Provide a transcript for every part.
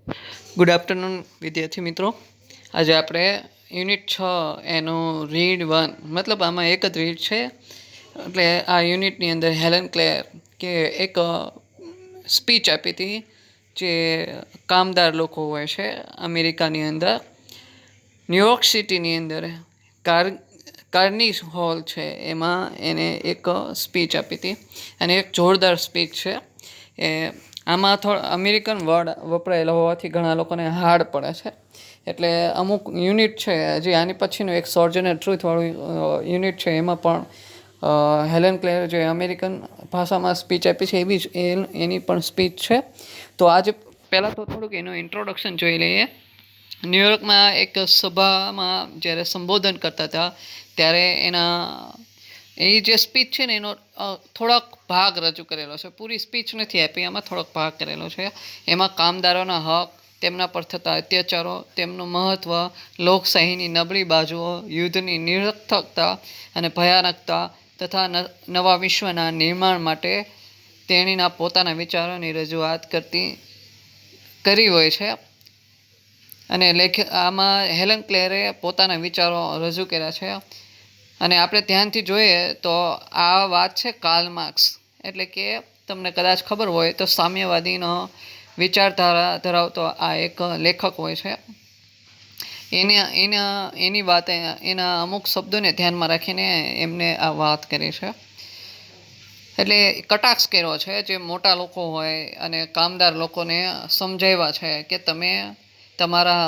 Good afternoon વિદ્યાર્થી મિત્રો. આજે આપણે યુનિટ 6 એનો રીડ 1 મતલબ આમાં એક જ રીડ છે. એટલે આ યુનિટની અંદર હેલન ક્લેર કે એક સ્પીચ આપી હતી જે કામદાર લોકો હોય છે અમેરિકાની અંદર. ન્યુયોર્ક સિટીની અંદર કાર્નેગી હોલ છે એમાં એને એક સ્પીચ આપી હતી અને એક જોરદાર સ્પીચ છે. એ આમાં અમેરિકન વર્ડ વપરાયેલો હોવાથી ઘણા લોકોને હાર્ડ પડે છે. એટલે અમુક યુનિટ છે જે આની પછીનું એક સોર્જનર ટ્રુથવાળું યુનિટ છે એમાં પણ હેલન ક્લેર જે અમેરિકન ભાષામાં સ્પીચ આપી છે એની પણ સ્પીચ છે. તો આજે પહેલાં તો થોડુંક એનું ઇન્ટ્રોડક્શન જોઈ લઈએ. ન્યુયોર્કમાં એક સભામાં જ્યારે સંબોધન કરતા હતા ત્યારે એ જે સ્પીચ છે ને એનો થોડોક ભાગ રજૂ કરેલો છે. પૂરી સ્પીચ નથી આપી, એમાં થોડોક ભાગ કરેલો છે. એમાં કામદારોના હક, તેમના પર થતા અત્યાચારો, તેમનું મહત્ત્વ, લોકશાહીની નબળી બાજુઓ, યુદ્ધની નિરર્થકતા અને ભયાનકતા તથા નવા વિશ્વના નિર્માણ માટે તેણીના પોતાના વિચારોની રજૂઆત કરી હોય છે. અને આમાં હેલન ક્લેરે પોતાના વિચારો રજૂ કર્યા છે. અને આપણે ધ્યાનથી જોઈએ તો આ વાત છે કાર્લ માર્ક્સ, એટલે કે તમને કદાચ ખબર હોય તો સામ્યવાદીનો વિચારધારા ધરાવતો આ એક લેખક હોય છે. એની વાત એના અમુક શબ્દોને ધ્યાનમાં રાખીને એમને આ વાત કરી છે. એટલે કટાક્ષ કર્યો છે જે મોટા લોકો હોય અને કામદાર લોકોને સમજાવ્યા છે કે તમે તમારા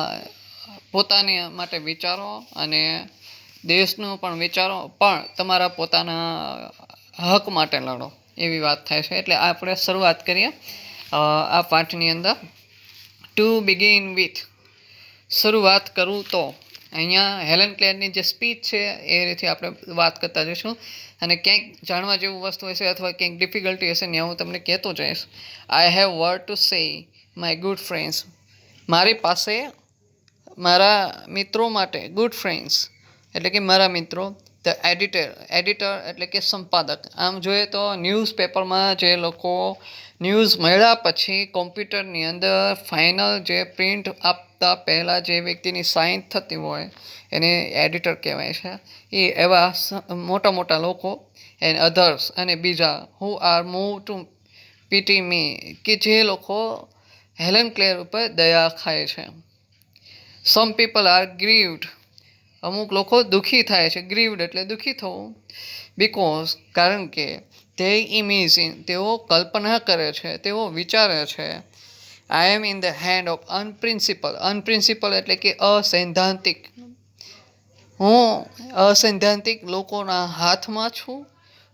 પોતાની માટે વિચારો અને દેશનું પણ વિચારો, પણ તમારા પોતાના હક માટે લડો, એવી વાત થાય છે. એટલે આપણે શરૂઆત કરીએ આ પાઠની અંદર. ટુ બિગિન વિથ, શરૂઆત કરું તો અહીંયા હેલન ક્લેરની જે સ્પીચ છે એ રીતે આપણે વાત કરતા જઈશું. અને ક્યાંક જાણવા જેવું વસ્તુ હશે અથવા ક્યાંક ડિફિકલ્ટી હશે ને હું તમને કહેતો જઈશ. I have word to say my good friends, મારી પાસે મારા મિત્રો માટે, ગુડ ફ્રેન્ડ્સ એટલે કે મારા મિત્રો. ધ એડિટર એટલે કે સંપાદક. આમ જોઈએ તો ન્યૂઝપેપરમાં જે લોકો ન્યૂઝ મળ્યા પછી કોમ્પ્યુટરની અંદર ફાઇનલ જે પ્રિન્ટ આપતા પહેલાં જે વ્યક્તિની સાઇન થતી હોય એને એડિટર કહેવાય છે. એ એવા મોટા મોટા લોકો એન્ડ અધર્સ અને બીજા who are move to pity me, કે જે લોકો હેલન ક્લેર ઉપર દયા ખાય છે. સમ પીપલ આર ગ્રીવ્ડ, અમુક લોકો દુઃખી થાય છે. ગ્રીવ્ડ એટલે દુઃખી થવું. બિકોઝ કારણ કે તે ઇમેજિન, તેઓ કલ્પના કરે છે, તેઓ વિચારે છે. આઈ એમ ઇન ધ હેન્ડ ઓફ અનપ્રિન્સિપલ એટલે કે અસૈદ્ધાંતિક, હું અસૈદ્ધાંતિક લોકોના હાથમાં છું.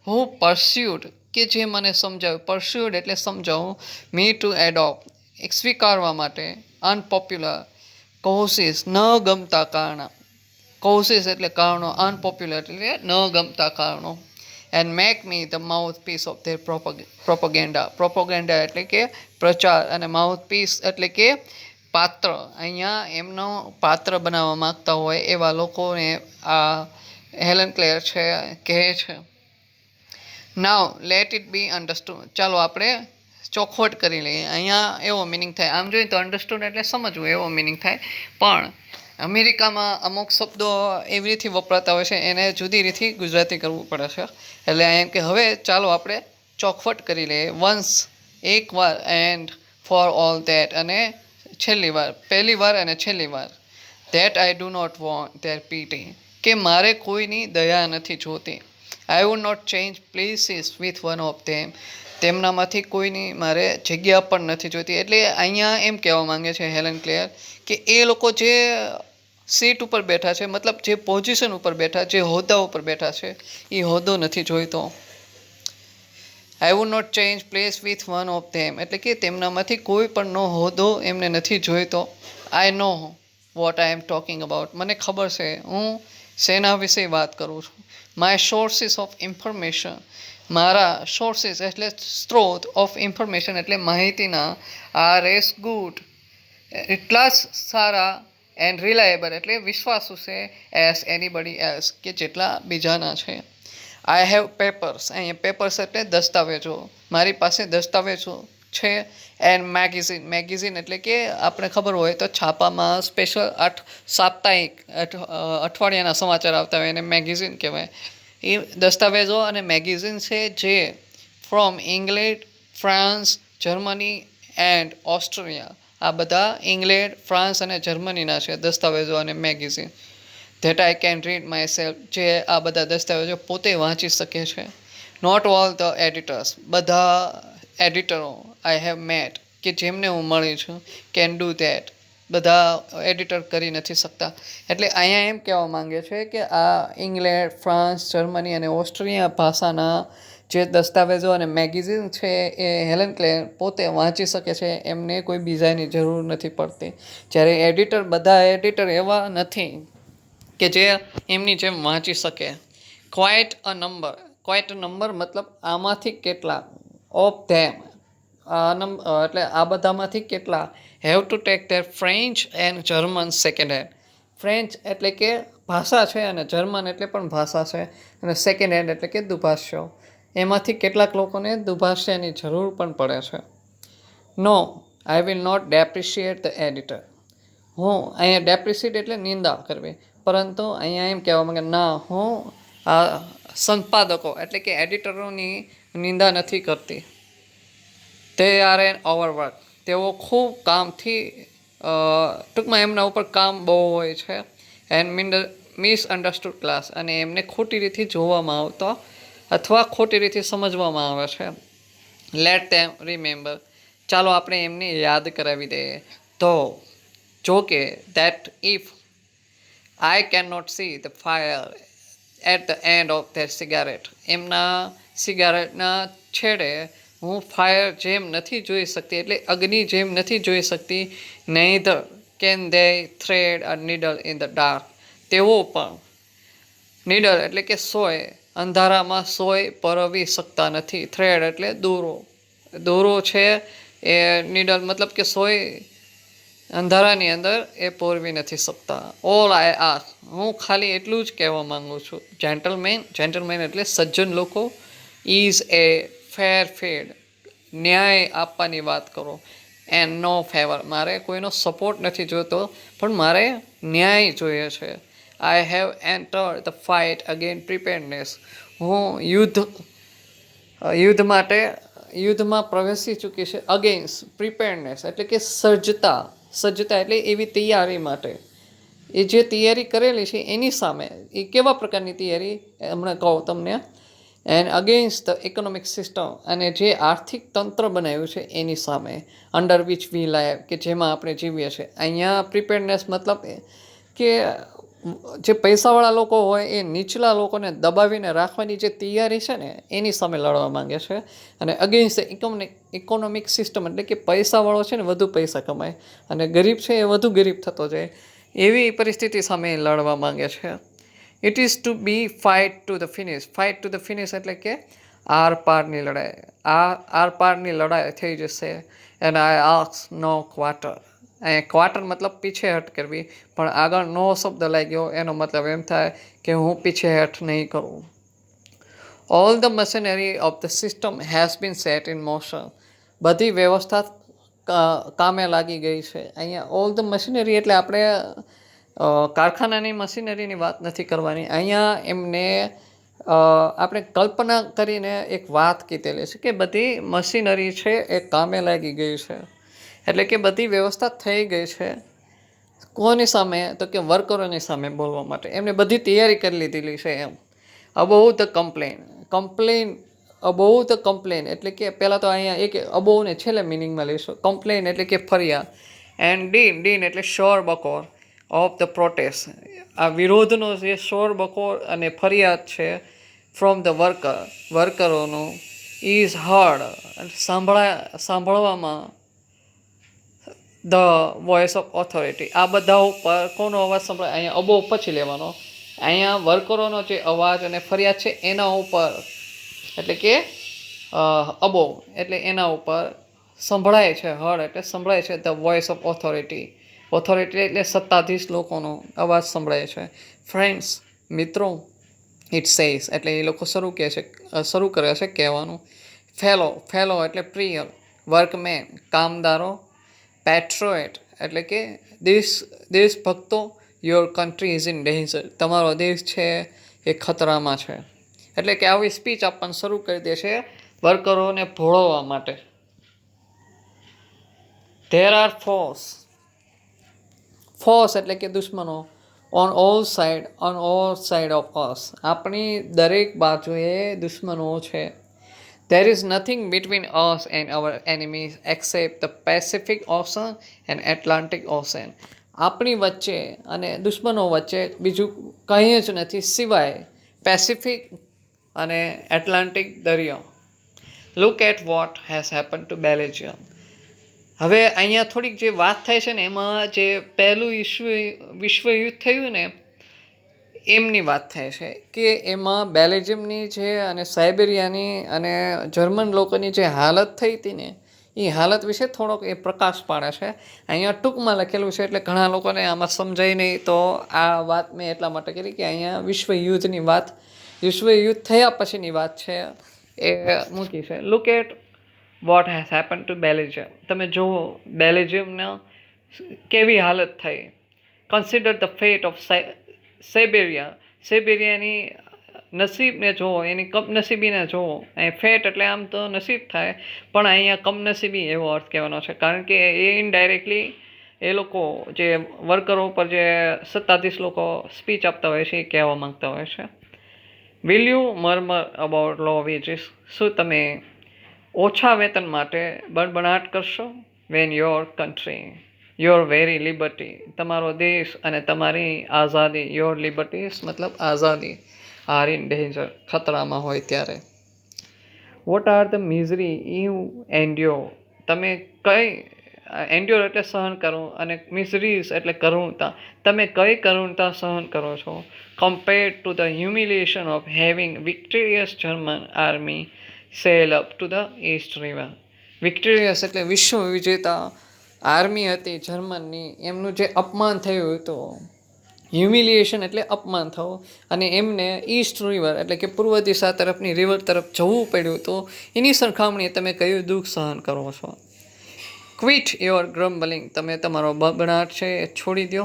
હું પરસ્યુડ, કે જે મને સમજાવ્યું, પરસ્યુડ એટલે સમજાવું. મી ટુ એડોપ્ટ, એક સ્વીકારવા માટે. અનપોપ્યુલર કોઝિસ, ન ગમતા કારણો. કોઝિસ એટલે કારણો, અનપોપ્યુલર એટલે ન ગમતા કારણો. And make me the mouthpiece of their propaganda એટલે કે પ્રચાર, અને માઉથ પીસ એટલે કે પાત્ર. અહીંયા એમનો પાત્ર બનાવવા માગતા હોય એવા લોકોને આ હેલન ક્લેર છે કહે છે. નાવ લેટ ઇટ બી અન્ડરસ્ટુડ, ચાલો આપણે ચોખવટ કરી લઈએ. અહીંયા એવો મિનિંગ થાય, આમ જોઈએ તો અન્ડરસ્ટુડ એટલે સમજવું એવો મિનિંગ થાય, પણ અમેરિકામાં અમુક શબ્દો એવી રીતે વપરાતા હોય છે એને જુદી રીતે ગુજરાતી કરવું પડે છે. એટલે એમ કે હવે ચાલો આપણે ચોખવટ કરી લઈએ. વન્સ, એક વાર, એન્ડ ફોર ઓલ ધેટ, અને છેલ્લી વાર, પહેલી વાર અને છેલ્લી વાર. That I do not want their pity, કે મારે કોઈની દયા નથી જોતી. I would not change places with one of them, તેમનામાંથી કોઈની મારે જગ્યા પણ નથી જોતી. એટલે અહીંયા એમ કહેવા માંગે છે હેલન ક્લેર કે એ લોકો જે સીટ ઉપર બેઠા છે, મતલબ જે પોઝિશન ઉપર બેઠા, જે હોદ્દા ઉપર બેઠા છે, એ હોદ્દો નથી જોઈતો. I would not change place with one of them એટલે કે તેમનામાંથી કોઈ પણનો હોદ્દો એમને નથી જોઈતો. I know what I am talking about, મને ખબર છે હું શેના વિશે વાત કરું છું. માય સોર્સિસ ઓફ ઇન્ફોર્મેશન, મારા સોર્સિસ એટલે સ્ત્રોત, ઓફ ઇન્ફોર્મેશન એટલે માહિતીના, આર એસ ગુડ એટલા જ સારા, એન્ડ રિલાયેબલ એટલે વિશ્વાસુ છે, એઝ એનીબડી એલ્સ કે જેટલા બીજાના છે. આઈ હેવ પેપર્સ, અહીંયા પેપર્સ એટલે દસ્તાવેજો, મારી પાસે દસ્તાવેજો છે. એન્ડ મેગેઝિન એટલે કે આપણે ખબર હોય તો છાપામાં સ્પેશિયલ સાપ્તાહિક અઠવાડિયાના સમાચાર આવતા હોય એને મેગેઝિન કહેવાય. એ દસ્તાવેજો અને મેગેઝિન છે જે from England, France, Germany and Australia, આ બધા ઇંગ્લેન્ડ, ફ્રાન્સ અને જર્મનીના છે દસ્તાવેજો અને magazine. That I can read my self, જે આ બધા દસ્તાવેજો પોતે વાંચી શકે છે. નોટ ઓલ ધ એડિટર્સ, બધા એડિટરો આઈ હેવ મેટ, કે જેમને હું મળી છું, કેન ડુ ધેટ, બધા એડિટર કરી નથી શકતા. એટલે અહીંયા એમ કહેવા માંગે છે કે આ ઇંગ્લેન્ડ, ફ્રાન્સ, જર્મની અને ઓસ્ટ્રેલિયા ભાષાના જે દસ્તાવેજો અને મેગેઝિન છે એ હેલન ક્લેર પોતે વાંચી શકે છે, એમને કોઈ બીજાની જરૂર નથી પડતી. જ્યારે બધા એડિટર એવા નથી કે જે એમની જેમ વાંચી શકે. ક્વાઇટ અ નંબર મતલબ આમાંથી કેટલા, ઓફ ધેમ, એટલે આ બધામાંથી કેટલા have to take there French and German second hand. French એટલે કે ભાષા છે અને જર્મન એટલે પણ ભાષા છે, અને સેકન્ડ હેન્ડ એટલે કે દુભાષ્યો. એમાંથી કેટલાક લોકોને દુભાષ્યની જરૂર પણ પડે છે. No, I will not depreciate the editor. હું અહીંયા ડેપ્રિશિએટ એટલે નિંદા કરવી, પરંતુ અહીંયા એમ કહેવા માંગે ના, હું આ સંપાદકો એટલે કે એડિટરોની નિંદા નથી કરતી. તે આર એન ઓવરવર્ક, તેઓ ખૂબ કામથી ટૂંકમાં એમના ઉપર કામ બહુ હોય છે. એન્ડ મિસઅન્ડરસ્ટુડ ક્લાસ, અને એમને ખોટી રીતે જોવામાં આવતો અથવા ખોટી રીતે સમજવામાં આવે છે. લેટ ધેમ રિમેમ્બર, ચાલો આપણે એમને યાદ કરાવી દઈએ. તો જો કે that if I can not see the fire at the end of their cigarette, એમના સિગારેટના છેડે હું ફાયર જેમ નથી જોઈ શકતી, એટલે અગ્નિ જેમ નથી જોઈ શકતી. Neither can they thread a needle in the dark, તેઓ પણ નીડલ એટલે કે સોય, અંધારામાં સોય પરવી શકતા નથી. થ્રેડ એટલે દોરો છે એ, નીડલ મતલબ કે સોય અંધારાની અંદર એ પોરવી નથી શકતા. ઓલ આઈ આસ્ક, હું ખાલી એટલું જ કહેવા માંગુ છું. જેન્ટલમેન એટલે સજ્જન લોકો. ઇઝ એ ફેર ફેડ, ન્યાય આપવાની વાત કરો. એન્ડ નો ફેવર, મારે કોઈનો સપોર્ટ નથી જોતો, પણ મારે ન્યાય જોઈએ છે. I have entered the fight again preparedness, હું યુદ્ધમાં પ્રવેશી ચૂકી છે. અગેન્સ્ટ પ્રિપેરનેસ એટલે કે સજ્જતા એટલે એવી તૈયારી માટે, એ જે તૈયારી કરેલી છે એની સામે. એ કેવા પ્રકારની તૈયારી હમણાં કહું તમને. And against the economic system, અને જે આર્થિક તંત્ર બનાવ્યું છે એની સામે. અંડર વિચ વી લાઈવ, કે જેમાં આપણે જીવીએ છીએ. અહીંયા પ્રિપેરનેસ મતલબ કે જે પૈસાવાળા લોકો હોય એ નીચલા લોકોને દબાવીને રાખવાની જે તૈયારી છે ને એની સામે લડવા માંગે છે. અને અગેન્સ્ટ ઇકોનોમિક સિસ્ટમ એટલે કે પૈસાવાળો છે ને વધુ પૈસા કમાય, અને ગરીબ છે એ વધુ ગરીબ થતો જાય, એવી પરિસ્થિતિ સામે લડવા માંગે છે. It is to be fight to the finish એટલે કે આર પારની લડાઈ. આર પારની લડાઈ થઈ જશે. And I ask no quarter, અહીંયા ક્વાર્ટર મતલબ પીછેહટ કરવી, પણ આગળ નો શબ્દ લાગ્યો એનો મતલબ એમ થાય કે હું પીછેહટ નહીં કરું. All the machinery of the system has been set in motion, બધી વ્યવસ્થા કામે લાગી ગઈ છે. અહીંયા ઓલ ધ મશીનરી એટલે આપણે કારખાનાની મશીનરીની વાત નથી કરવાની. અહીંયા એમને આપણે કલ્પના કરીને એક વાત કીધેલી છે કે બધી મશીનરી છે એ કામે લાગી ગઈ છે, એટલે કે બધી વ્યવસ્થા થઈ ગઈ છે. કોની સામે? તો કે વર્કરોની સામે બોલવા માટે એમને બધી તૈયારી કરી લીધેલી છે એમ. અબાઉ ધ કમ્પ્લેન એટલે કે પહેલાં તો અહીંયા એક અબાઉને છેલ્લે મિનિંગમાં લઈશું. કમ્પ્લેન એટલે કે ફરિયાદ. એન્ડ ડીન એટલે શોર બકોર ઓફ ધ પ્રોટેસ્ટ, આ વિરોધનો જે શોર બકોર અને ફરિયાદ છે ફ્રોમ ધ વર્કરોનું. ઇઝ હર્ડ, સાંભળવામાં. ધ વોઇસ ઓફ ઓથોરિટી, આ બધા ઉપર કોનો અવાજ સંભળાય? અહીંયા અબો પછી લેવાનો. અહીંયા વર્કરોનો જે અવાજ અને ફરિયાદ છે એના ઉપર, એટલે કે અબો એટલે એના ઉપર સંભળાય છે. હર્ડ એટલે સંભળાય છે. ધ વોઇસ ઓફ ઓથોરિટી એટલે સત્તાધીશ લોકોનો અવાજ સંભળાય છે. ફ્રેન્ડ્સ, મિત્રો. ઇટ સેઝ એટલે એ લોકો શરૂ કરે છે કહેવાનું. ફેલો એટલે પ્રિય, વર્કમેન કામદારો, પેટ્રોએટ એટલે કે દેશભક્તો, your country is in danger તમારો દેશ છે એ ખતરામાં છે. એટલે કે આવી સ્પીચ આપવાનું શરૂ કરી દે છે વર્કરોને ભોળવવા માટે. ધેર આર ફોર્સ એટલે કે દુશ્મનો on all side of us આપણી દરેક બાજુએ દુશ્મનો છે. There is nothing between us and our enemies except the Pacific Ocean and Atlantic Ocean. આપણી વચ્ચે અને દુશ્મનો વચ્ચે બીજું કંઈ જ નથી સિવાય પેસિફિક અને એટલાન્ટિક દરિયો. Look at what has happen to Belgium. હવે અહીંયા થોડીક જે વાત થાય છે ને એમાં જે પહેલું વિશ્વયુદ્ધ થયું ને એમની વાત થાય છે કે એમાં બેલ્જિયમની જે અને સાઇબેરિયાની અને જર્મન લોકોની જે હાલત થઈ હતી ને એ હાલત વિશે થોડોક એ પ્રકાશ પાડે છે. અહીંયા ટૂંકમાં લખેલું છે એટલે ઘણા લોકોને આમાં સમજાય નહીં, તો આ વાત મેં એટલા માટે કરી કે અહીંયા વિશ્વયુદ્ધ થયા પછીની વાત છે એ મૂકી છે. Look at what has happen to Belgium. તમે જુઓ બેલ્જિયમના કેવી હાલત થઈ. કન્સિડર ધ ફેટ ઓફ સાઇબેરિયાની નસીબને જુઓ, એની કમનસીબીને જુઓ. અહીં ફેટ એટલે આમ તો નસીબ થાય, પણ અહીંયા કમનસીબી એવો અર્થ કહેવાનો છે, કારણ કે એ ઇનડાયરેક્ટલી એ લોકો જે વર્કરો ઉપર જે સત્તાધીશ લોકો સ્પીચ આપતા હોય છે એ કહેવા માંગતા હોય છે. Will you murmur about low wages. શું તમે ઓછા વેતન માટે બણબણાટ કરશો? When your country, your very liberty, તમારો દેશ અને તમારી આઝાદી, યોર લિબર્ટીઝ મતલબ આઝાદી, આર ઇન ડેન્જર ખતરામાં હોય ત્યારે. What are the misery you endure. તમે એન્ડ્યોર એટલે સહન કરવું અને મિઝરીઝ એટલે કરુણતા. તમે કઈ કરુણતા સહન કરો છો compared to the humiliation of having victorious German army sell up to the East river. Victorious એટલે વિશ્વ વિજેતા આર્મી હતી જર્મનની, એમનું જે અપમાન થયું હતું. હ્યુમિલિએશન એટલે અપમાન થવું, અને એમને ઈસ્ટ રિવર એટલે કે પૂર્વ દિશા તરફની રિવર તરફ જવું પડ્યું હતું. એની સરખામણીએ તમે કયું દુઃખ સહન કરો છો? Quit your grumbling. તમે તમારો બબડાટ છે એ છોડી દો.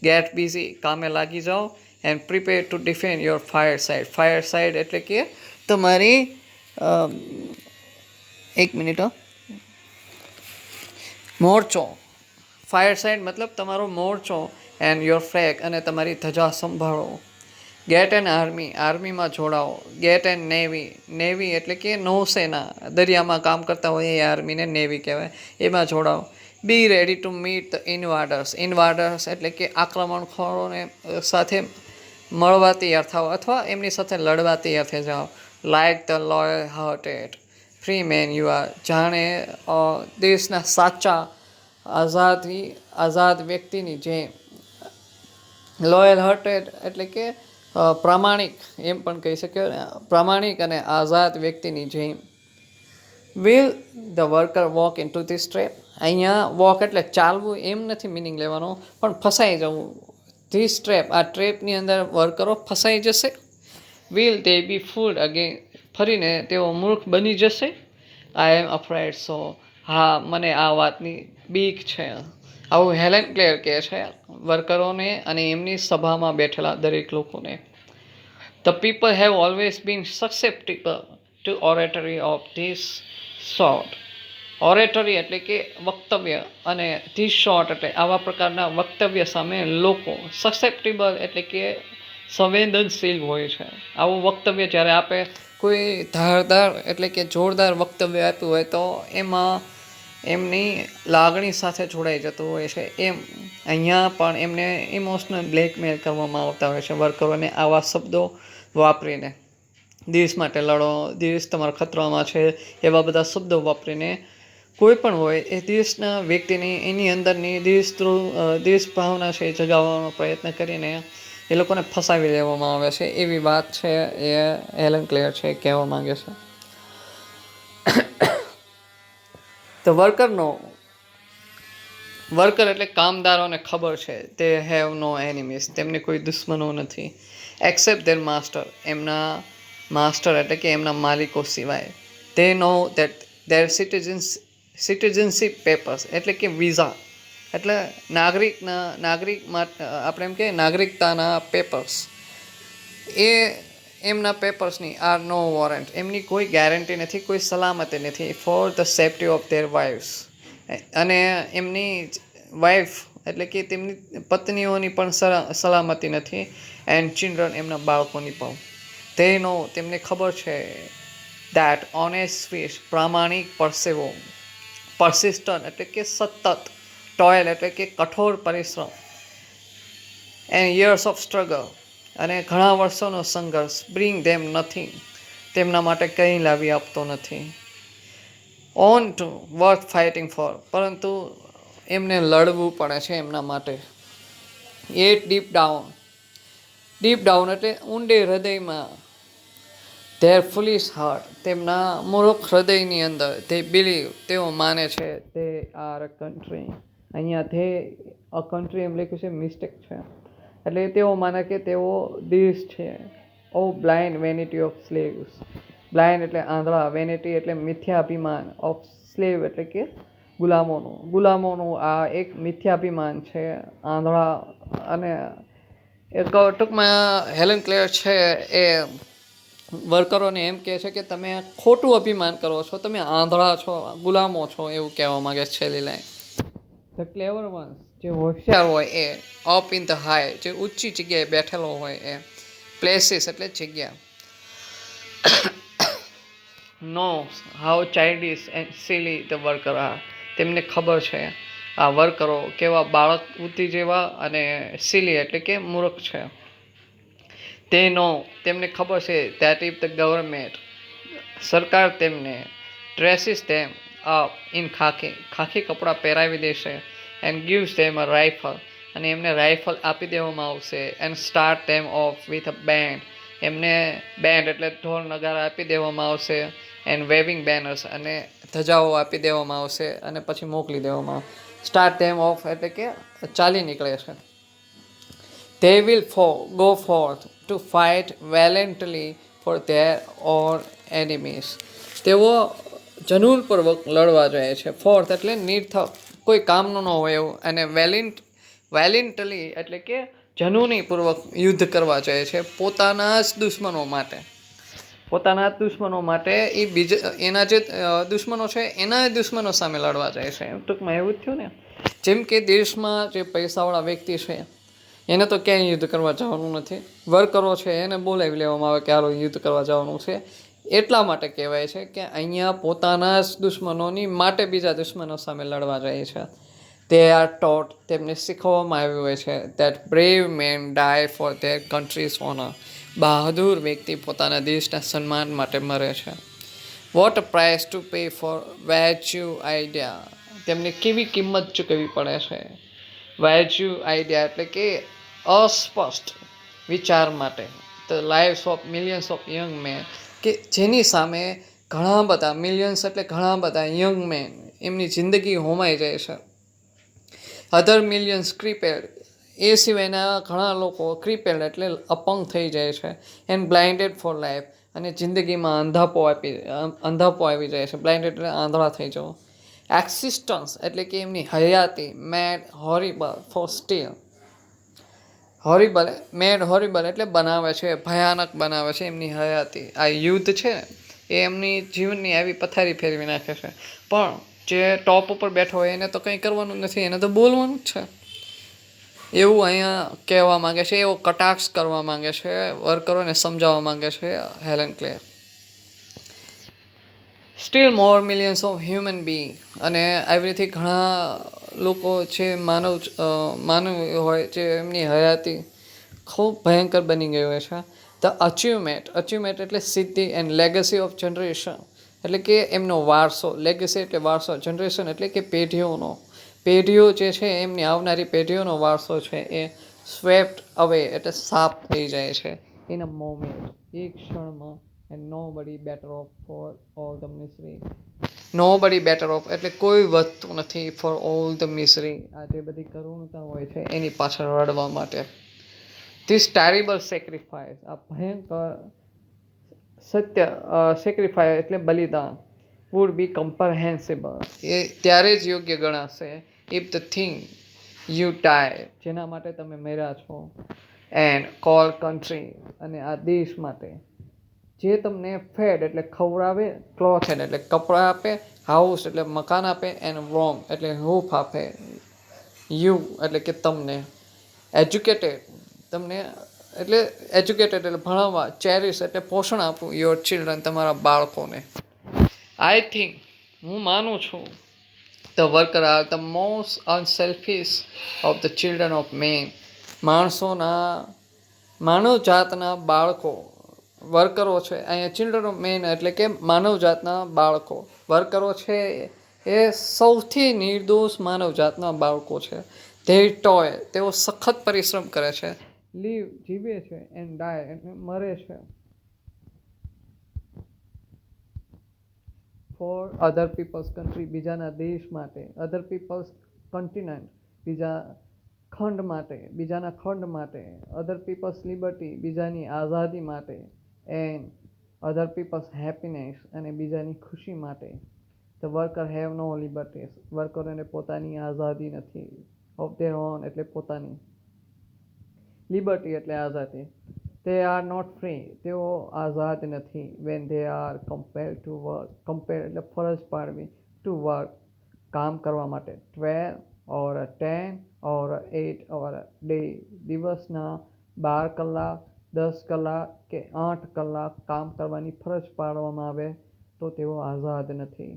ગેટ બિઝી, કામે લાગી જાઓ. And prepare to defend your fireside. Fireside એટલે કે તમારી એક મિનિટ મોરચો. ફાયર સાઇડ મતલબ તમારો મોરચો. એન્ડ યોર ફ્લેગ અને તમારી ધજા સંભાળો. ગેટ એન આર્મી, આર્મીમાં જોડાઓ. ગેટ એન નેવી, નેવી એટલે કે નૌસેના, દરિયામાં કામ કરતા હોય એ આર્મીને નેવી કહેવાય, એમાં જોડાઓ. બી રેડી ટુ મીટ ધ ઇન્વાડર્સ. ઇન્વાડર્સ એટલે કે આક્રમણખોરોને સાથે મળવા તૈયાર થાઓ અથવા એમની સાથે લડવા તૈયાર થઈ જાઓ. Like the loyal hearted free men you are. જાણે દેશના સાચા આઝાદ વ્યક્તિની જેમ. લોયલ હાર્ટેડ એટલે કે પ્રામાણિક એમ પણ કહી શકીએ, પ્રામાણિક અને આઝાદ વ્યક્તિની જેમ. Will the worker walk in two this trap. અહીંયા વોક એટલે ચાલવું એમ નથી મિનિંગ લેવાનો, પણ ફસાઈ જવું. ધીસ ટ્રેપ, આ ટ્રેપની અંદર વર્કરો ફસાઈ જશે. વિલ દે બી ફૂલ્ડ અગેન, ફરીને તેઓ મૂર્ખ બની જશે. આઈ એમ અફ્રેડ સો. હા, મને આ વાતની બીક છે. આવું હેલેન ક્લેર કહે છે વર્કરોને અને એમની સભામાં બેઠેલા દરેક લોકોને. The people have always been susceptible to oratory of this sort. Oratory એટલે કે વક્તવ્ય, અને ધીસ શોર્ટ એટલે આવા પ્રકારના વક્તવ્ય સામે લોકો. સસેપ્ટિબલ એટલે કે સંવેદનશીલ હોય છે. આવું વક્તવ્ય જ્યારે આપે, કોઈ ધારદાર એટલે કે જોરદાર વક્તવ્ય આપ્યું હોય તો એમાં એમની લાગણી સાથે જોડાઈ જતું હોય છે. એમ અહીંયા પણ એમને ઇમોશનલ બ્લેકમેલ કરવામાં આવતા હોય છે વર્કરોને આવા શબ્દો વાપરીને. દેશ માટે લડો, દેશ તમારા ખતરામાં છે, એવા બધા શબ્દો વાપરીને કોઈ પણ હોય એ દેશના વ્યક્તિની એની અંદરની દેશ ભાવના છે એ જગાવવાનો પ્રયત્ન કરીને એ લોકોને ફસાવી દેવામાં આવે છે. એવી વાત છે એ હેલેન ક્લેર છે કહેવા માંગે છે. તો વર્કર એટલે કામદારોને ખબર છે તે હેવ નો એનિમીઝ, તેમને કોઈ દુશ્મનો નથી. એક્સેપ્ટ ધેર માસ્ટર, એમના માસ્ટર એટલે કે એમના માલિકો સિવાય. They know that their citizens citizenship papers એટલે કે વિઝા એટલે નાગરિક માટે આપણે એમ કે નાગરિકતાના પેપર્સ એ એમના પેપર્સની આર નો વોરંટ એમની કોઈ ગેરંટી નથી, કોઈ સલામતી નથી for the safety of their wives અને એમની વાઇફ એટલે કે તેમની પત્નીઓની પણ સલામતી નથી એન્ડ ચિલ્ડ્રન એમના બાળકોની પણ તેમને ખબર છે દેટ ઓનેસ્ટ ફિશ પ્રામાણિક પરસેવો persistent એટલે કે સતત ટોયલ એટલે કે કઠોર પરિશ્રમ એન્ડ યર્સ ઓફ સ્ટ્રગલ અને ઘણા વર્ષોનો સંઘર્ષ બ્રિંગ ધેમ નથિંગ તેમના માટે કંઈ લાવી આપતો નથી on to worth fighting for પરંતુ એમને લડવું પડે છે એમના માટે એ ડીપ ડાઉન એટલે ઊંડે હૃદયમાં ધેર ફુલિશ હાર્ટ તેમના મૂર્ખ હૃદયની અંદર તેઓ માને છે તે આર અ કન્ટ્રી અહીંયા અ કન્ટ્રી એમ લખ્યું છે મિસ્ટેક છે એટલે તેઓ માને કે તેઓ દેશ છે O blind vanity of slaves blind એટલે આંધળા વેનિટી એટલે મિથ્યાભિમાન ઓફ સ્લેવ એટલે કે ગુલામોનું આ એક મિથ્યાભિમાન છે આંધળા અને એક ટૂંકમાં હેલન ક્લેર છે એ વર્કરોને એમ કહે છે કે તમે ખોટું અભિમાન કરો છો, તમે આંધળા છો, ગુલામો છો એવું કહેવા માંગે છે છેલ્લી લાઈન. ધ ક્લેવર વન્સ જે હોશિયાર હોય એ અપ ઇન ધ હાઈ જે ઊંચી જગ્યાએ બેઠેલો હોય એ પ્લેસીસ એટલે જગ્યા know how childish and silly the worker are તેમને ખબર છે આ વર્કરો કેવા બાળક બુદ્ધિ જેવા અને સિલી એટલે કે મૂર્ખ છે. તેમને ખબર છે દેટ ઇફ ધ ગવર્મેન્ટ સરકાર તેમને ડ્રેસીસ ધેમ અપ ઇન ખાખી કપડાં પહેરાવી દેશે and gives them a rifle અને એમને રાઇફલ આપી દેવામાં આવશે and start them of with a band એમને બેન્ડ એટલે ઢોલ નગારા આપી દેવામાં આવશે એન્ડ વેવિંગ બેનર્સ અને ધજાઓ આપી દેવામાં આવશે અને પછી મોકલી દેવામાં આવશે. સ્ટાર્ટ ધેમ ઓફ એટલે કે ચાલી નીકળે છે. They will go forth to fight valiantly for their own enemies. તેઓ જનૂનપૂર્વક લડવા જાય છે. ફોર્થ એટલે નિર્થક કોઈ કામનું ન હોય એવું અને વેલિન્ટલી એટલે કે જનૂનીપૂર્વક યુદ્ધ કરવા જાય છે પોતાના જ દુશ્મનો માટે એ એના જે દુશ્મનો છે એના દુશ્મનો સામે લડવા જાય છે. ટૂંકમાં એવું જ થયું ને જેમ કે દેશમાં જે પૈસાવાળા વ્યક્તિ છે એને તો ક્યાંય યુદ્ધ કરવા જવાનું નથી, વર્કરો છે એને બોલાવી લેવામાં આવે કે હાલો યુદ્ધ કરવા જવાનું છે. એટલા માટે કહેવાય છે કે અહીંયા પોતાના જ દુશ્મનોની માટે બીજા દુશ્મનો સામે લડવા જાય છે. તે આર ટોટ તેમને શીખવવામાં આવ્યું હોય છે that brave men die for their countries honour બહાદુર વ્યક્તિ પોતાના દેશના સન્માન માટે મરે છે. What price to pay for વેચ્યુ આઈડિયા તેમને કેવી કિંમત ચૂકવવી પડે છે. વેચ્યુ આઈડિયા એટલે કે અસ્પષ્ટ વિચાર માટે the lives of millions of young men કે જેની સામે ઘણા બધા મિલિયન્સ એટલે ઘણા બધા યંગ મેન એમની જિંદગી હોમાઈ જાય છે. અધર મિલિયન્સ ક્રિપેડ એ સિવાયના ઘણા લોકો ક્રિપેડ એટલે અપંગ થઈ જાય છે એન્ડ બ્લાઇન્ડેડ ફોર લાઈફ અને જિંદગીમાં અંધાપો આવી જાય છે. બ્લાઇન્ડેડ એટલે આંધળા થઈ જવું. એક્સિસ્ટન્સ એટલે કે એમની હયાતી મેડ હોરિબલ ફોર સ્ટીલ હોરિબલ એટલે બનાવે છે ભયાનક બનાવે છે એમની હયાતી. આ યુદ્ધ છે ને એ એમની જીવનની આવી પથારી ફેરવી નાખે છે પણ જે ટોપ ઉપર બેઠો હોય એને તો કંઈ કરવાનું નથી, એને તો બોલવાનું જ છે એવું અહીંયા કહેવા માંગે છે. એવો કટાક્ષ કરવા માંગે છે વર્કરોને સમજાવવા માંગે છે Helen Claire. Steel more millions of human being અને આવી રીતે ઘણા લોકો છે માનવ હોય જે એમની હયાતી ખૂબ ભયંકર બની ગઈ હોય છે. ધ અચીવમેન્ટ એટલે સિદ્ધિ એન્ડ લેગસી ઓફ જનરેશન એટલે કે એમનો વારસો. લેગસી એટલે વારસો, જનરેશન એટલે કે પેઢીઓ જે છે એમની આવનારી પેઢીઓનો વારસો છે એ સ્વેપ્ટ અવે એટલે સાફ થઈ જાય છે ઇન અ મોમેન્ટ એક ક્ષણમાં. And nobody better off for all the misery. nobody better off એટલે કોઈ વધતું નથી for all the misery આ જે બધી કરુણતા હોય છે એની પાછળ રડવા માટે. This terrible sacrifice આ ભયંકર સેક્રિફાઈસ એટલે બલિદાન would be comprehensible. એ ત્યારે જ યોગ્ય ગણાશે if the thing you die, જેના માટે તમે મર્યા છો, and call country, અને આ દેશ માટે, જે તમને ફેડ એટલે ખવડાવે, ક્લોથ એટલે કપડાં આપે, હાઉસ એટલે મકાન આપે, એન્ડ વોર્મ એટલે હૂફ આપે, યુ એટલે કે તમને, એજ્યુકેટેડ તમને એટલે એજ્યુકેટેડ એટલે ભણાવવા, ચેરિશ એટલે પોષણ આપવું યોર ચિલ્ડ્રન તમારા બાળકોને. આઈ થિંક હું માનું છું the worker are the most unselfish of the children of men. માનવ જાતના બાળકો વર્કરો છે. અહીંયા ચિલ્ડ્રન ઓફ મેન એટલે કે માનવ જાતના બાળકો. વર્કરો છે એ સૌથી નિર્દોષ માનવ જાતના બાળકો છે. ધે ટોય, તેઓ સખત પરિશ્રમ કરે છે. લીવ જીવે છે, એન્ડ ડાય એટલે મરે છે. ફોર અધર પીપલ્સ કન્ટ્રી, બીજાના દેશ માટે. અધર પીપલ્સ કન્ટિનેન્ટ, બીજા ખંડ માટે, બીજાના ખંડ માટે. અધર પીપલ્સ લિબર્ટી, બીજાની આઝાદી માટે. એન્ડ અધર પીપલ્સ હેપીનેસ, અને બીજાની ખુશી માટે. The worker have no liberties, વર્કરોને પોતાની આઝાદી નથી. ઓફ ધેર ઓન એટલે પોતાની. લિબર્ટી એટલે આઝાદી. they આર નોટ ફ્રી, તેઓ આઝાદ નથી. When they are compare to work, compare એટલે ફરજ પાડવી, ટુ વર્ક કામ કરવા માટે. 12 or 10 or 8 or ડે, દિવસના 12 કલાક, 10 કલાક કે 8 કલાક કામ કરવાની ફરજ પાડવામાં આવે તો તેઓ આઝાદ નથી.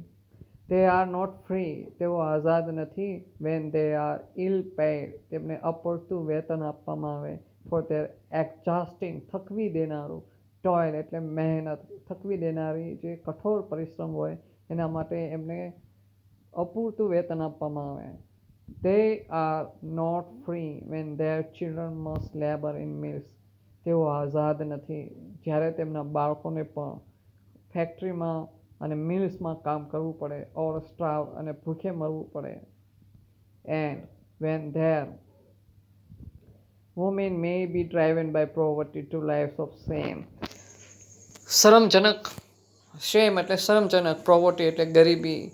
they આર નોટ ફ્રી, તેઓ આઝાદ નથી. When they are ill paid, તેમને અપૂરતું વેતન આપવામાં આવે. ફોર their exhausting, થકવી દેનારું. ટોયલ એટલે મહેનત, થકવી દેનારી જે કઠોર પરિશ્રમ હોય એના માટે એમને અપૂરતું વેતન આપવામાં આવે. they are not free when their children must labor in mills, તેઓ આઝાદ નથી જ્યારે તેમના બાળકોને પણ ફેક્ટરીમાં અને મિલ્સમાં કામ કરવું પડે, ઓર સ્ટ્રાવ અને ભૂખે મરવું પડે. And when their women may be driven by poverty to lives of shame. શરમજનક, શેમ એટલે શરમજનક, પ્રોવર્ટી એટલે ગરીબી.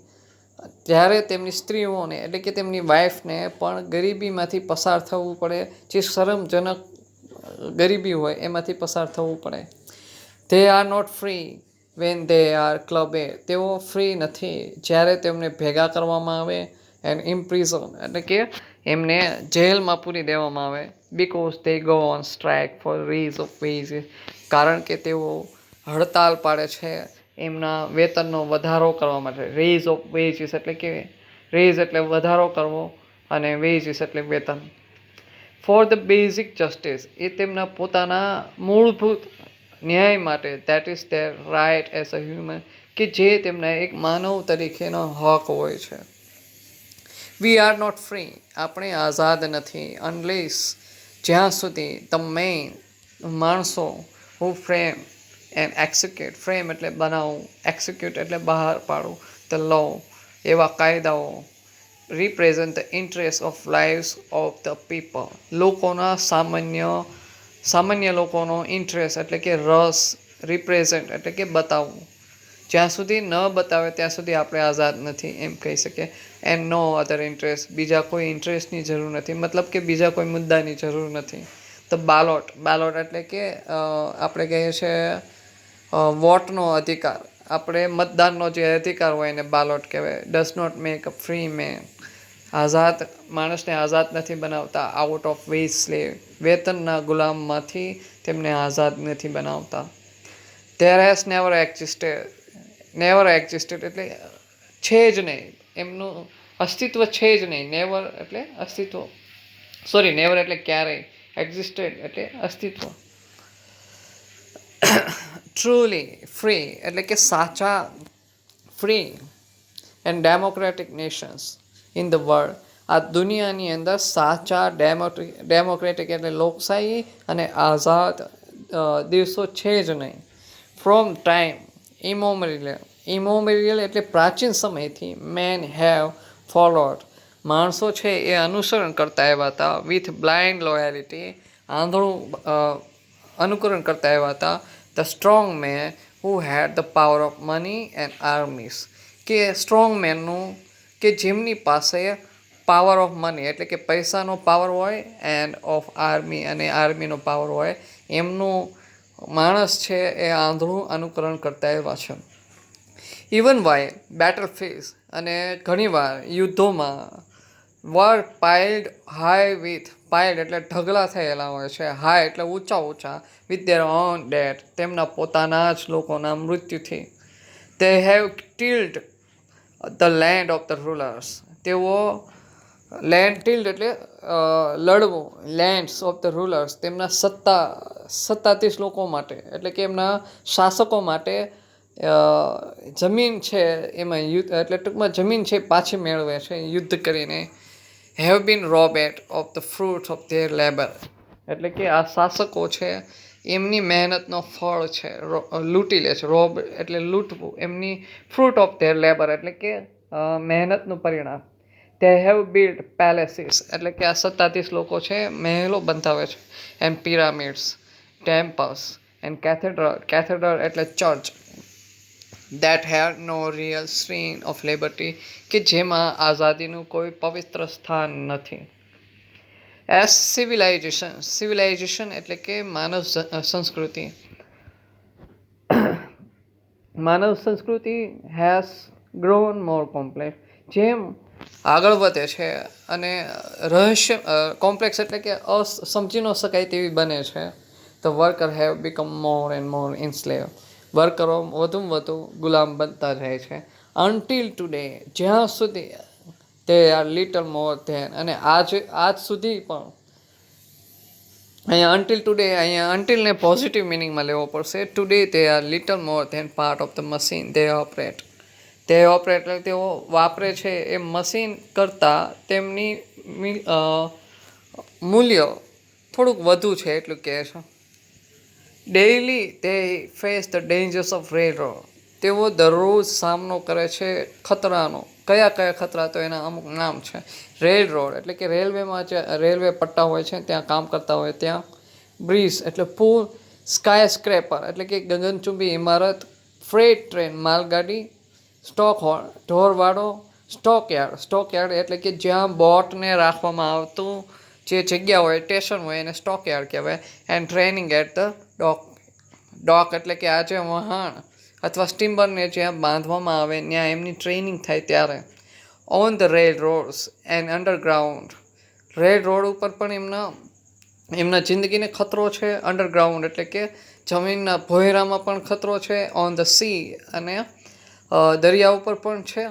જ્યારે તેમની સ્ત્રીઓને એટલે કે તેમની વાઈફને પણ ગરીબીમાંથી પસાર થવું પડે, જે શરમજનક ગરીબી હોય એમાંથી પસાર થવું પડે. they are not free when they are ક્લબે, તેઓ ફ્રી નથી જ્યારે તેમને ભેગા કરવામાં આવે. એન્ડ ઇમ્પ્રિઝન એટલે કે એમને જેલમાં પૂરી દેવામાં આવે. Because they go on strike for raise of wages, કારણ કે તેઓ હડતાલ પાડે છે એમના વેતનનો વધારો કરવા માટે. રેઝ ઓફ વેજીસ એટલે કે રેઝ એટલે વધારો કરવો અને વેજીસ એટલે વેતન. ફોર ધ બેઝિક જસ્ટિસ, એ તેમના પોતાના મૂળભૂત ન્યાય માટે. That is their right as a human, કે જે તેમના એક માનવ તરીકેનો હક હોય છે. વી આર નોટ ફ્રી, આપણે આઝાદ નથી. અનલેસ, જ્યાં સુધી ધ મેન, માણસો, હુ ફ્રેમ એન્ડ એક્ઝિક્યુટ, ફ્રેમ એટલે બનાવવું, એક્ઝિક્યુટ એટલે બહાર પાડવું, ધ લો એવા કાયદાઓ, represent the interest of lives of the people, સામાન્ય લોકોનો ઇન્ટરેસ્ટ એટલે કે રસ, રિપ્રેઝન્ટ એટલે કે બતાવવું. જ્યાં સુધી ન બતાવે ત્યાં સુધી આપણે આઝાદ નથી એમ કહી શકીએ. એન્ડ નો અધર ઇન્ટરેસ્ટ, બીજા કોઈ ઇન્ટરેસ્ટની જરૂર નથી, મતલબ કે બીજા કોઈ મુદ્દાની જરૂર નથી. ધ બાલોટ, બાલોટ એટલે કે આપણે કહીએ છીએ વોટનો અધિકાર, આપણે મતદાનનો જે અધિકાર હોય એને બાલોટ કહેવાય. Does not make a free man, આઝાદ માણસને આઝાદ નથી બનાવતા. આઉટ ઓફ વેજ સ્લેવ, વેતનના ગુલામમાંથી તેમને આઝાદ નથી બનાવતા. There has never existed, never existed એટલે છે જ નહીં, એમનું અસ્તિત્વ છે જ નહીં. નેવર એટલે અસ્તિત્વ, સોરી નેવર એટલે ક્યારેય, એક્ઝિસ્ટેડ એટલે અસ્તિત્વ. ટ્રુલી ફ્રી એટલે કે સાચા, free and democratic Nations in the world, આ દુનિયાની અંદર સાચા ડેમોક્રેટિક એટલે લોકશાહી અને આઝાદ દેશો છે જ નહીં. ફ્રોમ ટાઈમ ઇમોમરિયલ, ઇમોમરિયલ એટલે પ્રાચીન સમયથી. મેન હેવ ફોલોડ, માણસો છે એ અનુસરણ કરતા આવ્યા હતા. વિથ બ્લાઇન્ડ લોયાલિટી, આંધળું અનુકરણ કરતા આવ્યા હતા. The strong man who had the power of money and armies, કે સ્ટ્રોંગ મેનનું કે જેમની પાસે પાવર ઓફ મની એટલે કે પૈસાનો પાવર હોય એન્ડ ઓફ આર્મી અને આર્મીનો પાવર હોય એમનું માણસ છે એ આંધળું અનુકરણ કરતા એવા છે. ઇવન વાય બેટલ ફેઝ અને ઘણીવાર યુદ્ધોમાં વર પાઇલ્ડ હાઈ વિથ પાઇલ્ડ એટલે ઢગલા થયેલા હોય છે, હાઈ એટલે ઊંચા ઊંચા વિથ ધેર ઓન ડેથ તેમના પોતાના જ લોકોના મૃત્યુથી. તે have tilde the land of the rulers તેઓ લેન્ડ ટિલ્ડ એટલે લડવું લેન્ડ્સ ઓફ ધ રૂલર્સ તેમના સત્તાધીશ લોકો માટે એટલે કે એમના શાસકો માટે જમીન છે એમાં યુદ્ધ એટલે ટૂંકમાં જમીન છે પાછી મેળવે છે યુદ્ધ કરીને. Have been robbed of the fruit of their labour એટલે કે આ શાસકો છે એમની મહેનતનો ફળ છે લૂંટી લે છે. રોબ એટલે લૂંટવું, એમની ફ્રૂટ ઓફ ધેર લેબર એટલે કે મહેનતનું પરિણામ. તે હેવ બિલ્ડ પેલેસીસ એટલે કે આ સત્તાધીશ લોકો છે મહેલો બંધાવે છે. એન્ડ પિરામિડ્સ, ટેમ્પલ્સ એન્ડ કેથેડ્રલ એટલે church that have no real strain of liberty કે જેમાં આઝાદીનું કોઈ પવિત્ર સ્થાન નથી. એસ સિવિલાઇઝેશન એટલે કે માનવ સંસ્કૃતિ હેઝ ગ્રોન મોર કોમ્પ્લેક્સ જેમ આગળ વધે છે અને કોમ્પ્લેક્સ એટલે કે સમજી ન શકાય તેવી બને છે. The worker have become more and more enslave વર્કરો વધુમાં વધુ ગુલામ બનતા જાય છે. અનટિલ ટુડે જ્યાં સુધી તે આર લિટલ મોર ધેન અને આજ સુધી પણ અહીંયા અનટિલ ટુડે અહીંયા અનટિલને પોઝિટિવ મિનિંગમાં લેવો પડશે. Today they are little more than part of the machine they operate એટલે તેઓ વાપરે છે એ મશીન કરતાં તેમની મૂલ્ય થોડુંક વધુ છે એટલું કહે છે. ડેઇલી તે face the dangers of railroad તેઓ દરરોજ સામનો કરે છે ખતરાનો. કયા ખતરા તો એના અમુક નામ છે. રેલ રોડ એટલે કે રેલવેમાં જે રેલવે પટ્ટા હોય છે ત્યાં કામ કરતા હોય ત્યાં. બ્રિજ એટલે પુલ. સ્કાય સ્ક્રેપર એટલે કે ગગનચુંબી ઇમારત. ફ્રેટ ટ્રેન માલગાડી. સ્ટોક હોર્ન ઢોરવાડો. સ્ટોકયાર્ડ એટલે કે જ્યાં બોટને રાખવામાં આવતું જે જગ્યા હોય સ્ટેશન હોય એને સ્ટોકયાર્ડ કહેવાય. એન્ડ ટ્રેનિંગ એટ ધ ડોક એટલે કે આજે વહાણ અથવા સ્ટીમરને જ્યાં બાંધવામાં આવે ત્યાં એમની ટ્રેનિંગ થાય ત્યારે. On the rail rods and underground rail road ઉપર પણ એમના જિંદગીને ખતરો છે. અંડરગ્રાઉન્ડ એટલે કે જમીનના ભોયરામાં પણ ખતરો છે. ઓન ધ સી અને દરિયા ઉપર પણ છે.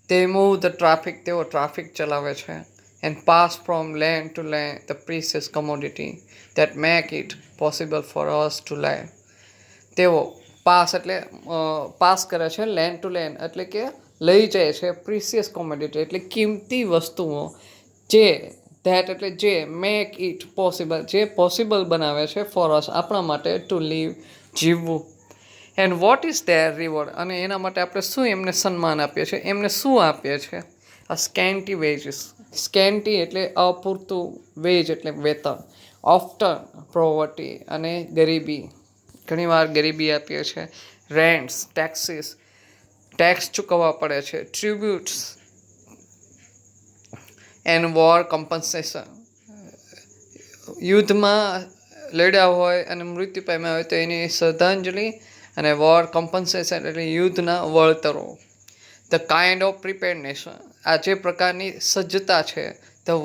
તે મૂવ ધ ટ્રાફિક તેઓ ટ્રાફિક ચલાવે છે. And pass from land to land the precious commodity that make it possible for us to live તેઓ પાસ કરે છે લેન્ડ ટુ લેન્ડ એટલે કે લઈ જાય છે પ્રીસિયસ કોમોડિટી એટલે કિંમતી વસ્તુઓ જે મેક ઇટ પોસિબલ જે પોસિબલ બનાવે છે ફોર અસ આપણા માટે ટુ લીવ જીવવું. And what is there reward અને એના માટે આપણે શું એમને સન્માન આપીએ છીએ એમને શું આપીએ છીએ. આ સ્કેન્ટી વેજીસ સ્કેન્ટી એટલે અપૂરતું વેજ એટલે વેતન. ઓફ્ટન પોવર્ટી અને ગરીબી ઘણીવાર ગરીબી આપીએ છીએ. રેન્ટ્સ ટેક્સ ચૂકવવા પડે છે. ટ્રિબ્યુટ્સ એન્ડ વોર કમ્પન્સેશન યુદ્ધમાં લડ્યા હોય અને મૃત્યુ પામ્યા હોય તો એની શ્રદ્ધાંજલિ. અને વોર કમ્પન્સેશન એટલે યુદ્ધના વળતરો. ધ કાઇન્ડ ઓફ પ્રિપેરનેસ આ જે પ્રકારની સજ્જતા છે. ધ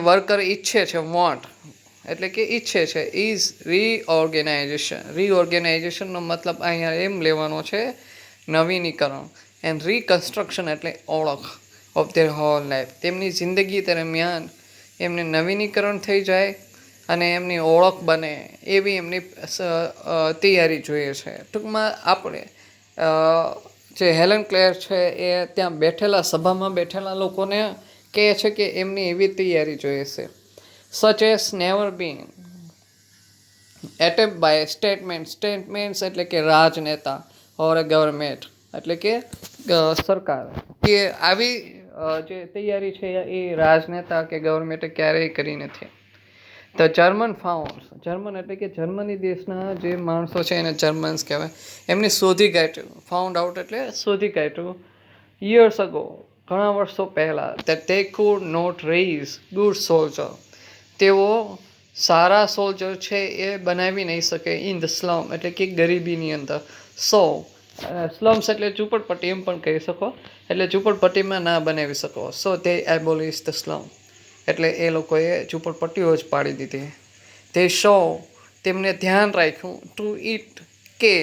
વર્કર ઈચ્છે છે. વોન્ટ એટલે કે ઈચ્છે છે. ઇઝ રીઓર્ગેનાઇઝેશનનો મતલબ અહીંયા એમ લેવાનો છે નવીનીકરણ. એન્ડ રિકન્સ્ટ્રક્શન એટલે ઓળખ ઓફ ધેર હોલ લાઈફ તેમની જિંદગી દરમિયાન એમને નવીનીકરણ થઈ જાય અને એમની ઓળખ બને એવી એમની તૈયારી જોઈએ છે. ટૂંકમાં આપણે જે હેલન ક્લેર છે એ ત્યાં સભામાં બેઠેલા લોકોને કહે છે કે એમની એવી તૈયારી જોઈએ છે. Such as never been attempt by statements એટલે કે રાજનેતા ઓર ગવર્મેન્ટ એટલે કે સરકાર કે આવી જે તૈયારી છે એ રાજનેતા કે ગવર્મેન્ટે ક્યારેય કરી નથી. ધ જર્મન ફાઉન્ડ, જર્મન એટલે કે જર્મની દેશના જે માણસો છે એને જર્મન્સ કહેવાય. એમને શોધી કાઢ્યું, ફાઉન્ડ આઉટ એટલે શોધી કાઢ્યું, યર્સ અગો, ઘણા વર્ષો પહેલાં, that they could not raise good soldier, તેઓ સારા સોલ્જર છે એ બનાવી નહીં શકે ઇન ધ સ્લમ એટલે કે ગરીબીની અંદર. સો સ્લમ્સ એટલે ઝૂંપડપટ્ટી એમ પણ કહી શકો, એટલે ઝૂંપડપટ્ટીમાં ના બનાવી શકો. સો they abolish the slum, એટલે એ લોકોએ ઝૂંપડપટ્ટીઓ જ પાડી દીધી. તે શો, તેમને ધ્યાન રાખ્યું, ટુ ઇટ કે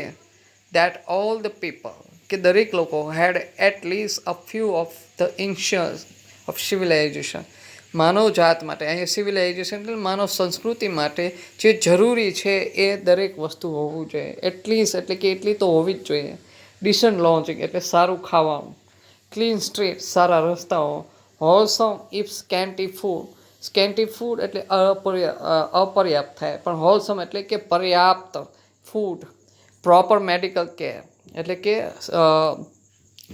દેટ ઓલ ધ પીપલ, કે દરેક લોકો had at least a few of the ઇન્શિયસ ઓફ સિવિલાઇઝેશન, માનવ જાત માટે, અહીંયા સિવિલાઇઝેશન એટલે માનવ સંસ્કૃતિ માટે જે જરૂરી છે એ દરેક વસ્તુ હોવું જોઈએ. એટલીસ્ટ એટલે કે એટલી તો હોવી જ જોઈએ. ડિસન્ટ લોન્ચિંગ એટલે સારું ખાવાનું, ક્લીન સ્ટ્રીટ સારા રસ્તાઓ, wholesome if scanty food, scanty food એટલે અપર્યાપ્ત થાય પણ હોલસમ એટલે કે પર્યાપ્ત ફૂડ, પ્રોપર મેડિકલ કેર એટલે કે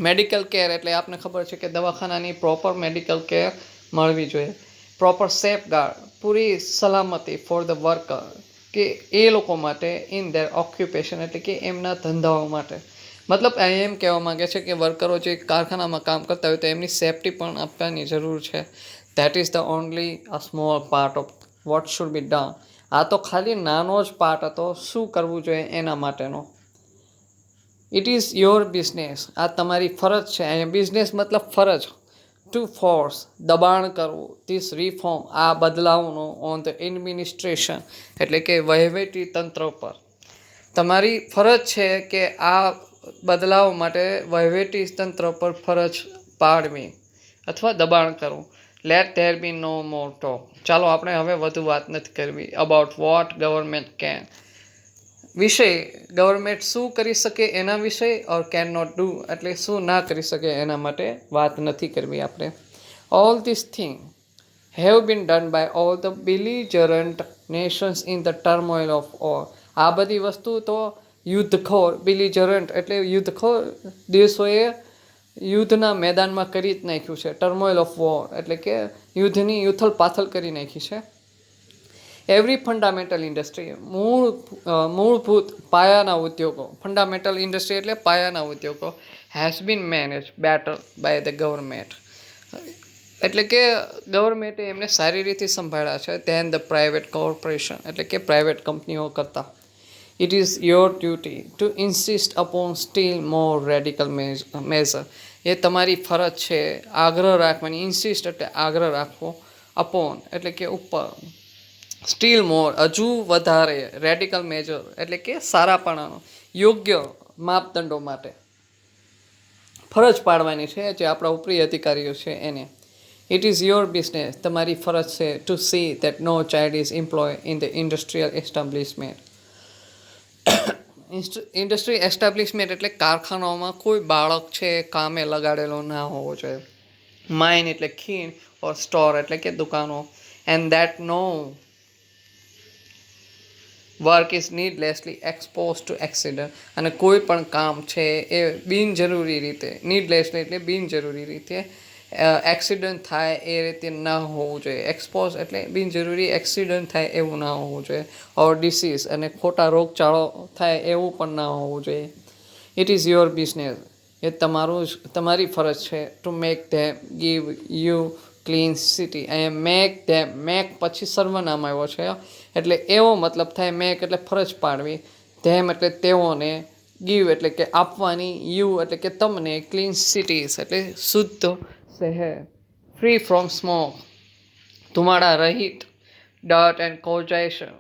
મેડિકલ કેર એટલે આપને ખબર છે કે દવાખાનાની પ્રોપર મેડિકલ કેર મળવી જોઈએ. પ્રોપર સેફગાર્ડ, પૂરી સલામતી ફોર ધ વર્કર, કે એ લોકો માટે ઇન ધેર ઓક્યુપેશન એટલે કે એમના ધંધાઓ માટે. મતલબ એમ કહેવા માંગે છે કે વર્કરો જે કારખાનામાં કામ કરતા હોય તો એમની સેફટી પણ આપવાની જરૂર છે. That is the only a small part of what should be done. આ તો ખાલી નાનો જ પાર્ટ હતો શું કરવું જોઈએ એના માટેનો. ઇટ ઇઝ યોર બિઝનેસ, આ તમારી ફરજ છે. અહીંયા બિઝનેસ મતલબ ફરજ. ટુ ફોર્સ, દબાણ કરવું, ધીસ રિફોર્મ, આ બદલાવનો, ઓન ધ એડમિનિસ્ટ્રેશન એટલે કે વહીવટી તંત્ર પર. તમારી ફરજ છે કે આ બદલાવ માટે વહીવટી તંત્ર પર ફરજ પાડવી અથવા દબાણ કરવું. Let there be no more talk, ચાલો આપણે હવે વધુ વાત નથી કરવી. અબાઉટ વોટ ગવર્મેન્ટ કેન, વિષય ગવર્મેન્ટ શું કરી શકે એના વિષય, ઓર કેન નોટ ડુ એટલે શું ના કરી શકે એના માટે વાત નથી કરવી આપણે. All this thing have been done by all the belligerent nations in the turmoil of war, આ બધી વસ્તુ તો યુદ્ધખોર, બિલીજરન્ટ એટલે યુદ્ધખોર દેશોએ યુદ્ધના મેદાનમાં કરી જ નાખ્યું છે. ટર્મોઇલ ઓફ વોર એટલે કે યુદ્ધની યુથલ પાથલ કરી નાખી છે. એવરી ફંડામેન્ટલ ઇન્ડસ્ટ્રી, મૂળભૂત પાયાના ઉદ્યોગો, ફંડામેન્ટલ ઇન્ડસ્ટ્રી એટલે પાયાના ઉદ્યોગો, has been manage better by the government એટલે કે ગવર્મેન્ટે એમને સારી રીતે સંભાળ્યા છે ધેન ધ પ્રાઇવેટ કોર્પોરેશન એટલે કે પ્રાઇવેટ કંપનીઓ કરતાં. It is your duty to insist upon still more radical measure, એ તમારી ફરજ છે આગ્રહ રાખવાની. ઇન્સિસ્ટ એટલે આગ્રહ રાખવો, અપોન એટલે કે ઉપર, સ્ટીલ મોર હજુ વધારે, રેડિકલ મેજર એટલે કે સારાપણાનો, યોગ્ય માપદંડો માટે ફરજ પાડવાની છે જે આપણા ઉપરી અધિકારીઓ છે એને. ઇટ ઇઝ યોર બિઝનેસ, તમારી ફરજ છે to see that no child is employ in the industrial establishment. Industry establishment એટલે કારખાનાઓમાં કોઈ બાળક છે કામે લગાડેલો ના હોવો જોઈએ. માઇન એટલે ખીણ, ઓર સ્ટોર એટલે કે દુકાનો. And that no work is needlessly expose to accident, અને કોઈ પણ કામ છે એ બિનજરૂરી રીતે, નીડલેસલી એટલે બિનજરૂરી રીતે એક્સિડન્ટ થાય એ રીતે ના હોવું જોઈએ. એક્સપોઝ એટલે બિનજરૂરી એક્સિડન્ટ થાય એવું ના હોવું જોઈએ. ઓર ડિસીઝ અને ખોટા રોગચાળો થાય એવું પણ ના હોવું જોઈએ. ઇટ ઇઝ યોર બિઝનેસ, એ તમારી ફરજ છે to make them give you clean city. અહીંયા મેક ધેમ, મેક પછી સર્વનામ આવ્યો છે એટલે એવો મતલબ થાય. મેક એટલે ફરજ પાડવી, ધેમ એટલે તેઓને, ગીવ એટલે કે આપવાની, યુ એટલે કે તમને, ક્લીન સિટીઝ એટલે શુદ્ધ શહેર, ફ્રી ફ્રોમ સ્મોક ધુમાડા રહિત, ડર્ટ એન્ડ કોઝેશન,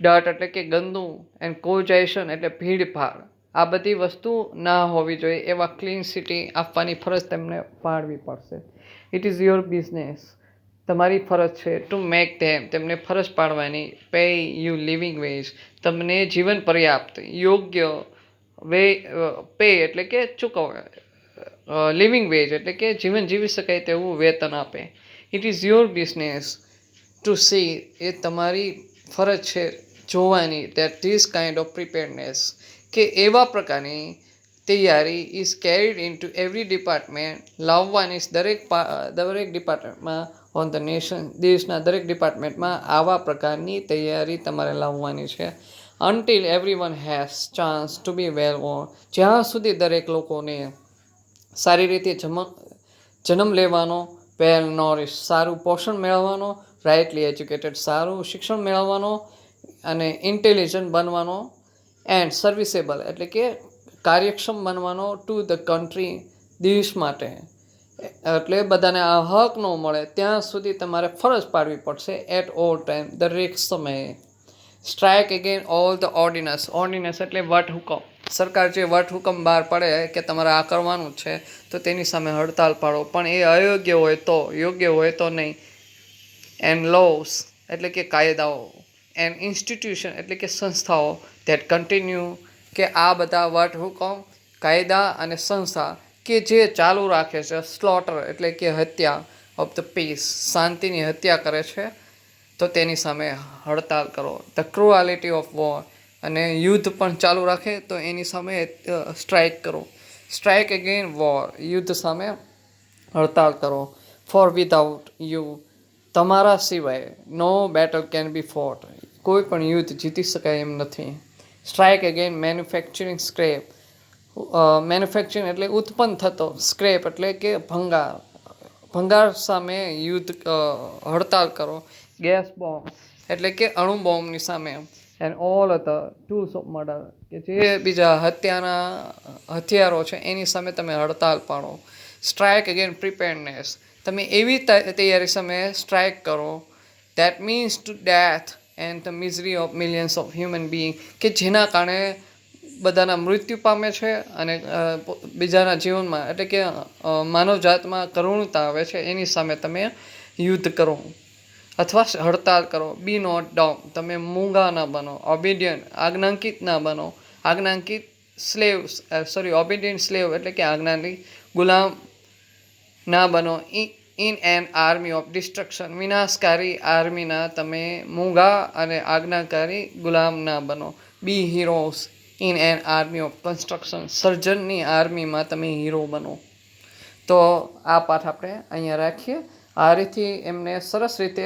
ડર્ટ એટલે કે ગંદુ, એન્ડ કોઝેશન એટલે ભીડભાડ, આ બધી વસ્તુ ના હોવી જોઈએ એવા ક્લીન સિટી આપવાની ફરજ તેમને પાડવી પડશે. ઇટ ઇઝ યોર બિઝનેસ, તમારી ફરજ છે ટુ મેક ધેમ, તેમને ફરજ પાડવાની, પે યુ લિવિંગ વેજ, તમને જીવન પર્યાપ્ત, યોગ્ય વે, પે એટલે કે ચૂકવવા, લિવિંગ વેજ એટલે કે જીવન જીવી શકાય તેવું વેતન આપે. It is your business to see, એ તમારી ફરજ છે જોવાની, that this kind of preparedness, કે એવા પ્રકારની તૈયારી is carried into every department. લાવવાની દરેક ડિપાર્ટમેન્ટમાં ઓન ધ નેશન, દેશના દરેક ડિપાર્ટમેન્ટમાં આવા પ્રકારની તૈયારી તમારે લાવવાની છે. Until everyone has chance to be well on, જ્યાં સુધી દરેક લોકોને સારી રીતે જન્મ લેવાનો, વેલ નોરિશ સારું પોષણ મેળવવાનો, રાઇટલી એજ્યુકેટેડ સારું શિક્ષણ મેળવવાનો, અને ઇન્ટેલિજન્ટ બનવાનો, એન્ડ સર્વિસેબલ એટલે કે કાર્યક્ષમ બનવાનો ટુ ધ કન્ટ્રી દેશ માટે. એટલે બધાને આ હક ન મળે ત્યાં સુધી તમારે ફરજ પાડવી પડશે એટ ઓલ ટાઈમ, દરેક સમયે. Strike again all the ordnance એટલે વટહુકમ. સરકાર જે વટહુકમ બહાર પડે કે તમારે આ કરવાનું છે તો તેની સામે હડતાલ પાડો, પણ એ અયોગ્ય હોય તો, યોગ્ય હોય તો નહીં. એન્ડ લોસ એટલે કે કાયદાઓ, એન્ડ ઇન્સ્ટિટ્યુશન એટલે કે સંસ્થાઓ, ધેટ કન્ટિન્યુ કે આ બધા વટહુકમ, કાયદા અને સંસ્થા કે જે ચાલુ રાખે છે સ્લોટર એટલે કે હત્યા ઓફ ધ પીસ, શાંતિની હત્યા કરે છે, તો તેની સામે હડતાલ કરો. ધ ક્રુઆલિટી ઓફ વોર, અને યુદ્ધ પણ ચાલુ રાખે તો એની સામે સ્ટ્રાઇક કરો. સ્ટ્રાઇક અગેન વોર, યુદ્ધ સામે હડતાલ કરો. ફોર વિધાઉટ યુ, તમારા સિવાય નો બેટલ કેન બી ફોટ, કોઈ પણ યુદ્ધ જીતી શકાય એમ નથી. Strike again manufacturing scrap, manufacturing એટલે ઉત્પન્ન થતો, સ્ક્રેપ એટલે કે ભંગાર સામે હડતાલ કરો. ગેસ બોમ્બ એટલે કે અણુ બોમ્બની સામે. And all other tools of murder કે જે બીજા હત્યાના હથિયારો છે એની સામે તમે હડતાલ પાડો. સ્ટ્રાઇક અગેન પ્રિપેરનેસ, તમે એવી તૈયારી સામે સ્ટ્રાઇક કરો that means to death and the misery of millions of human being, કે જેના કારણે બધાના મૃત્યુ પામે છે અને બીજાના જીવનમાં એટલે કે માનવજાતમાં કરુણતા આવે છે, એની સામે તમે યુદ્ધ કરો અથવા હડતાલ કરો. બી નોટ ડાઉન, તમે મૂંગા ના બનો. ઓબિડિયન્ટ આજ્ઞાંકિત ના બનો. ઓબિડિયન્ટ સ્લેવ એટલે કે આજ્ઞાની ગુલામ ના બનો. In an army of destruction, વિનાશકારી આર્મીના તમે મૂંગા અને આજ્ઞાકારી ગુલામ ના બનો. Be heroes in an army of construction, સર્જનની આર્મીમાં તમે હીરો બનો. તો આ પાઠ આપણે અહીંયા રાખીએ. આ રીતે એમને સરસ રીતે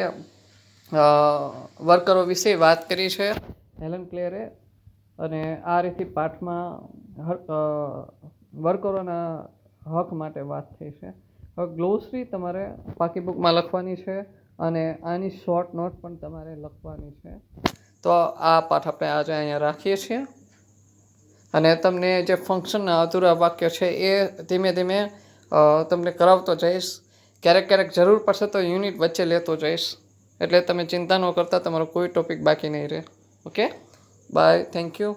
વર્કરો વિશે વાત કરી છે હેલન ક્લેરે, અને આ રીતે પાઠમાં વર્કરોના હક માટે વાત થઈ છે. હવે ગ્લોસરી તમારે પાકી બુકમાં લખવાની છે અને આની શોર્ટ નોટ પણ તમારે લખવાની છે. તો આ પાઠ આપણે આજે અહીંયા રાખીએ છીએ, અને તમને જે ફંક્શનના અધૂરા વાક્ય છે એ ધીમે ધીમે તમને કરાવતો જઈશ. ક્યારેક જરૂર પડશે તો યુનિટ વચ્ચે લેતો જઈશ, એટલે તમે ચિંતા ન કરતા, તમારો કોઈ ટોપિક બાકી નહીં રહે. Okay, bye, thank you.